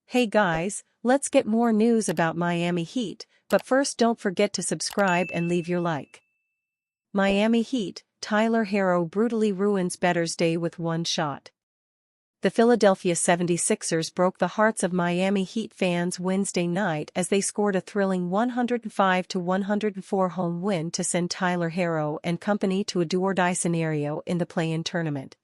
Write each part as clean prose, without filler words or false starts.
Hey guys, let's get more news about Miami Heat, but first don't forget to subscribe and leave your like. Miami Heat, Tyler Herro brutally ruins bettor's day with one shot. The Philadelphia 76ers broke the hearts of Miami Heat fans Wednesday night as they scored a thrilling 105-104 home win to send Tyler Herro and company to a do-or-die scenario in the play-in tournament.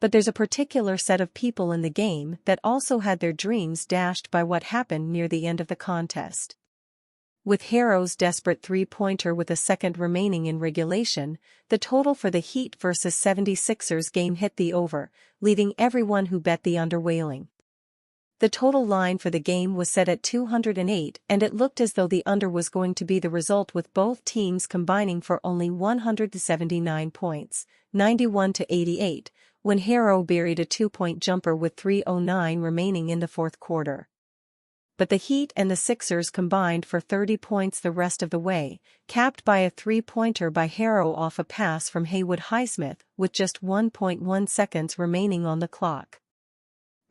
But there's a particular set of people in the game that also had their dreams dashed by what happened near the end of the contest. With Herro's desperate three-pointer with a second remaining in regulation, the total for the Heat vs 76ers game hit the over, leaving everyone who bet the under wailing. The total line for the game was set at 208 and it looked as though the under was going to be the result with both teams combining for only 179 points, 91-88, when Herro buried a two-point jumper with 3:09 remaining in the fourth quarter. But the Heat and the Sixers combined for 30 points the rest of the way, capped by a three-pointer by Herro off a pass from Haywood Highsmith with just 1.1 seconds remaining on the clock.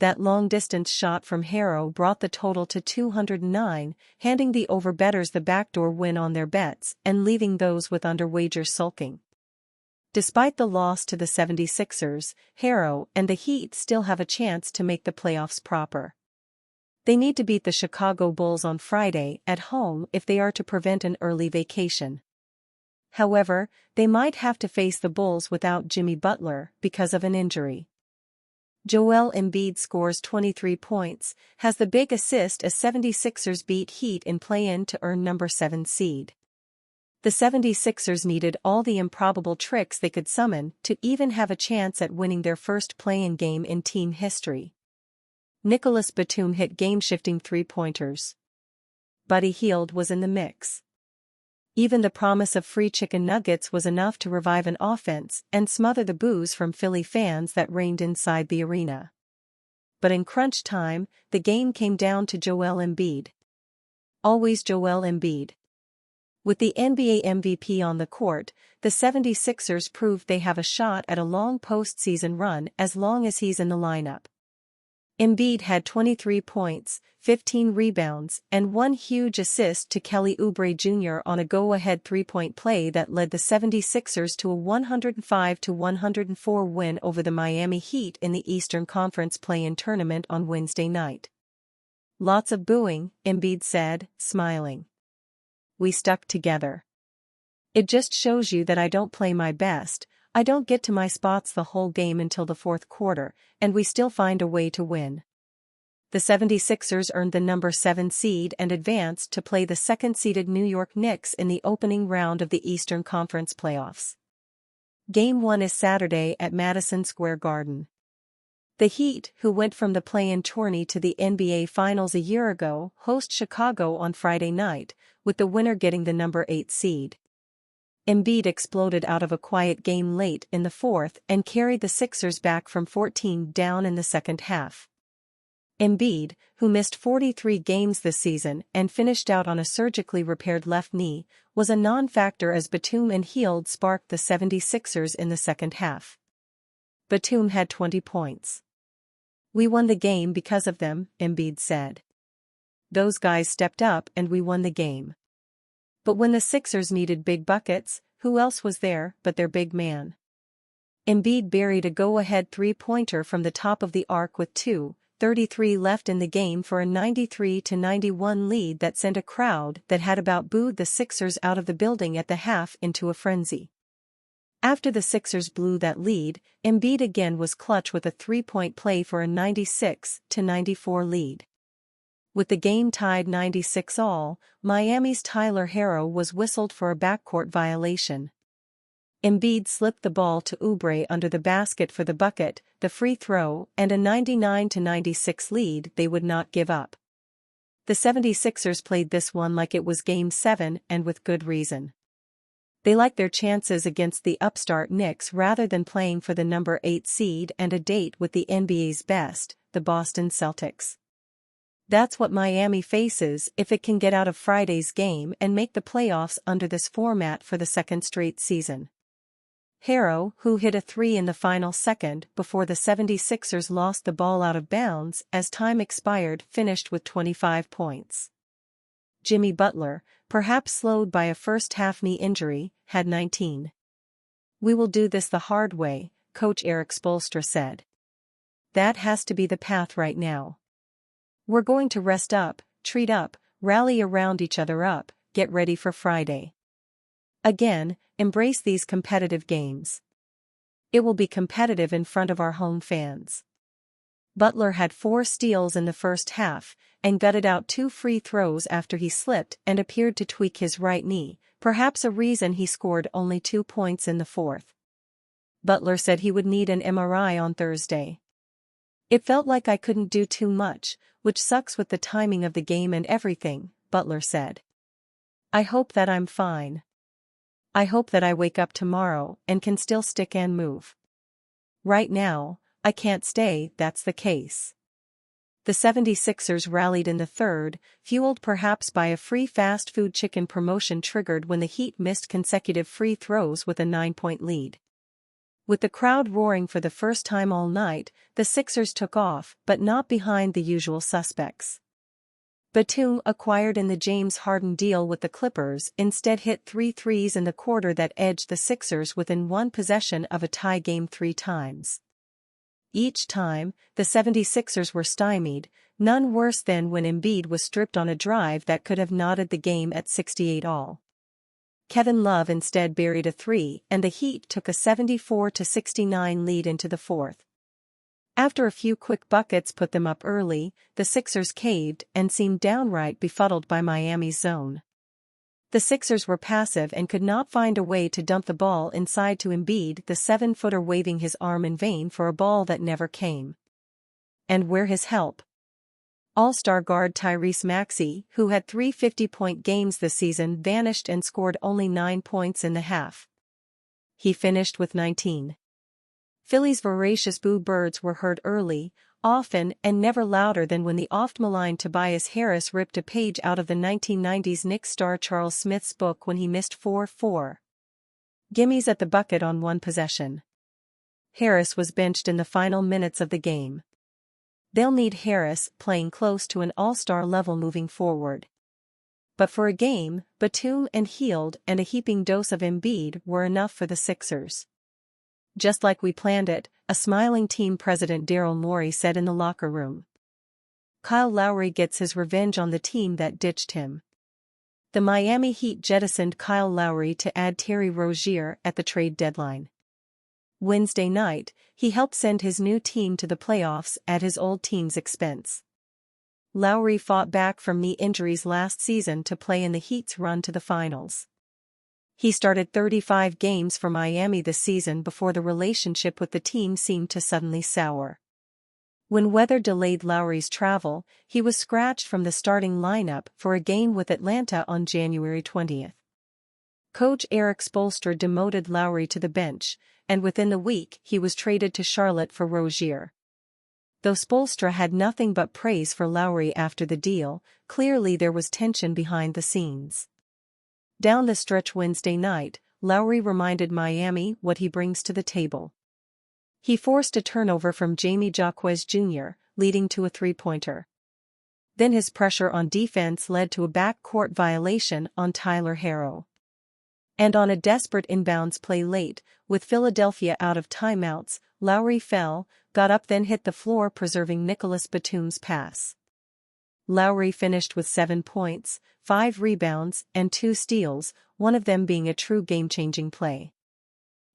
That long-distance shot from Herro brought the total to 209, handing the over-bettors the backdoor win on their bets and leaving those with under wagers sulking. Despite the loss to the 76ers, Herro and the Heat still have a chance to make the playoffs proper. They need to beat the Chicago Bulls on Friday at home if they are to prevent an early vacation. However, they might have to face the Bulls without Jimmy Butler because of an injury. Joel Embiid scores 23 points, has the big assist as 76ers beat Heat in play-in to earn number 7 seed. The 76ers needed all the improbable tricks they could summon to even have a chance at winning their first play-in game in team history. Nicholas Batum hit game-shifting three-pointers. Buddy Hield was in the mix. Even the promise of free chicken nuggets was enough to revive an offense and smother the boos from Philly fans that reigned inside the arena. But in crunch time, the game came down to Joel Embiid. Always Joel Embiid. With the NBA MVP on the court, the 76ers proved they have a shot at a long postseason run as long as he's in the lineup. Embiid had 23 points, 15 rebounds, and one huge assist to Kelly Oubre Jr. on a go-ahead three-point play that led the 76ers to a 105-104 win over the Miami Heat in the Eastern Conference play-in tournament on Wednesday night. Lots of booing, Embiid said, smiling. We stuck together. It just shows you that I don't play my best, I don't get to my spots the whole game until the fourth quarter, and we still find a way to win. The 76ers earned the number 7 seed and advanced to play the second-seeded New York Knicks in the opening round of the Eastern Conference playoffs. Game 1 is Saturday at Madison Square Garden. The Heat, who went from the play-in tourney to the NBA Finals a year ago, host Chicago on Friday night, with the winner getting the number 8 seed. Embiid exploded out of a quiet game late in the fourth and carried the Sixers back from 14 down in the second half. Embiid, who missed 43 games this season and finished out on a surgically repaired left knee, was a non-factor as Batum and Hield sparked the 76ers in the second half. Batum had 20 points. We won the game because of them, Embiid said. Those guys stepped up and we won the game. But when the Sixers needed big buckets, who else was there but their big man? Embiid buried a go-ahead three-pointer from the top of the arc with 2:33 left in the game for a 93-91 lead that sent a crowd that had about booed the Sixers out of the building at the half into a frenzy. After the Sixers blew that lead, Embiid again was clutch with a three-point play for a 96-94 lead. With the game tied 96-all, Miami's Tyler Herro was whistled for a backcourt violation. Embiid slipped the ball to Oubre under the basket for the bucket, the free throw, and a 99-96 lead they would not give up. The 76ers played this one like it was Game 7 and with good reason. They liked their chances against the upstart Knicks rather than playing for the number 8 seed and a date with the NBA's best, the Boston Celtics. That's what Miami faces if it can get out of Friday's game and make the playoffs under this format for the second straight season. Herro, who hit a three in the final second before the 76ers lost the ball out of bounds as time expired, finished with 25 points. Jimmy Butler, perhaps slowed by a first-half knee injury, had 19. "We will do this the hard way," Coach Erik Spoelstra said. "That has to be the path right now. We're going to rest up, treat up, rally around each other up, get ready for Friday. Again, embrace these competitive games. It will be competitive in front of our home fans." Butler had 4 steals in the first half, and gutted out 2 free throws after he slipped and appeared to tweak his right knee, perhaps a reason he scored only 2 points in the fourth. Butler said he would need an MRI on Thursday. "It felt like I couldn't do too much, which sucks with the timing of the game and everything," Butler said. "I hope that I'm fine. I hope that I wake up tomorrow and can still stick and move. Right now, I can't stay, that's the case." The 76ers rallied in the third, fueled perhaps by a free fast food chicken promotion triggered when the Heat missed consecutive free throws with a 9-point lead. With the crowd roaring for the first time all night, the Sixers took off, but not behind the usual suspects. Batum, acquired in the James Harden deal with the Clippers, instead hit 3 threes in the quarter that edged the Sixers within one possession of a tie game 3 times. Each time, the 76ers were stymied, none worse than when Embiid was stripped on a drive that could have knotted the game at 68 all. Kevin Love instead buried a 3 and the Heat took a 74-69 lead into the fourth. After a few quick buckets put them up early, the Sixers caved and seemed downright befuddled by Miami's zone. The Sixers were passive and could not find a way to dump the ball inside to Embiid, the 7-footer waving his arm in vain for a ball that never came. And where his help? All-star guard Tyrese Maxey, who had 3 50-point games this season, vanished and scored only 9 points in the half. He finished with 19. Philly's voracious boo birds were heard early, often, and never louder than when the oft-maligned Tobias Harris ripped a page out of the 1990s Knicks star Charles Smith's book when he missed 4 gimmies at the bucket on one possession. Harris was benched in the final minutes of the game. They'll need Harris playing close to an all-star level moving forward. But for a game, Batum and Hield and a heaping dose of Embiid were enough for the Sixers. "Just like we planned it," a smiling team president Daryl Morey said in the locker room. Kyle Lowry gets his revenge on the team that ditched him. The Miami Heat jettisoned Kyle Lowry to add Terry Rozier at the trade deadline. Wednesday night, he helped send his new team to the playoffs at his old team's expense. Lowry fought back from knee injuries last season to play in the Heat's run to the finals. He started 35 games for Miami this season before the relationship with the team seemed to suddenly sour. When weather delayed Lowry's travel, he was scratched from the starting lineup for a game with Atlanta on January 20th. Coach Erik Spoelstra demoted Lowry to the bench, and within the week he was traded to Charlotte for Rozier. Though Spoelstra had nothing but praise for Lowry after the deal, clearly there was tension behind the scenes. Down the stretch Wednesday night, Lowry reminded Miami what he brings to the table. He forced a turnover from Jamie Jaquez Jr., leading to a 3-pointer. Then his pressure on defense led to a backcourt violation on Tyler Herro. And on a desperate inbounds play late, with Philadelphia out of timeouts, Lowry fell, got up then hit the floor, preserving Nicholas Batum's pass. Lowry finished with 7 points, 5 rebounds, and 2 steals, one of them being a true game-changing play.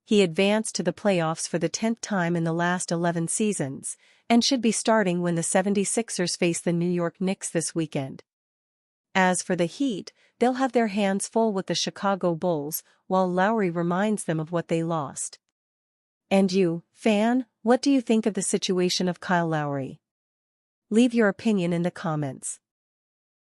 He advanced to the playoffs for the 10th time in the last 11 seasons, and should be starting when the 76ers face the New York Knicks this weekend. As for the Heat, they'll have their hands full with the Chicago Bulls, while Lowry reminds them of what they lost. And you, fan, what do you think of the situation of Kyle Lowry? Leave your opinion in the comments.